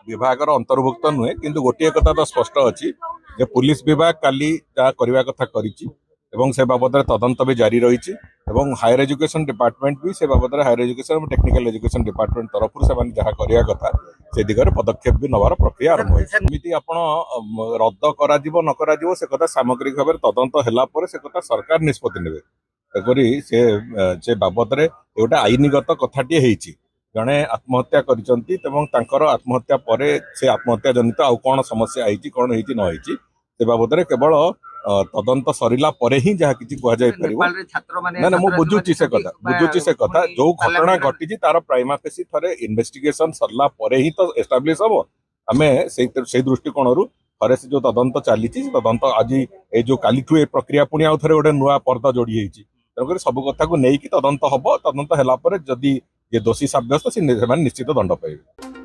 विभाग अंतर्भुक्त नुहे किंतु गोटे कथा तो स्पष्ट अच्छी जे पुलिस विभाग काली जहाँ करने कथा करिछि एवं से बाबद तदंत भी जारी रही हायर एजुकेशन डिपार्टमेंट भी से बाबद हायर एजुकेशन और टेक्निकल एजुकेशन डिपार्टमेंट तरफ से जहाँ करने कथा से दिगरे पदक्षेप भी नवार प्रक्रिया आरंभ होती आपण रद्द करा न करा से कथा सामग्रिक भाव तदंत होला से कथा सरकार निष्पत्ति नेबे तेकरी से बाबद गोटे आईनगत कथाटी होती जड़े आत्महत्या करिसंती एवं तांकर आत्महत्या परे से आत्महत्या जनित आउ कौन समस्या होती कौन होती न होती से बाबद केवल तदंत सरिला परे ही जहाँ किसी कह जाय परिबो ना ना मु बुझुची से कथा जो घटना घटी तार प्राइमा फेसी थरे इन्वेस्टिगेशन सरला परे ही तो एस्टाब्लिश हबो आमे से दृष्टिकोण थरे से जो तदंत चली तदंत आज ए जो कालीठू ए प्रक्रिया पुणी आउ थरे गोटे नुआ पर्दा जोड़ी होती तेणुक सब कथा को लेकिन तदंत हम तदंत है जदि ये दोषी सब्यस्त से निश्चित दंड पाइबे।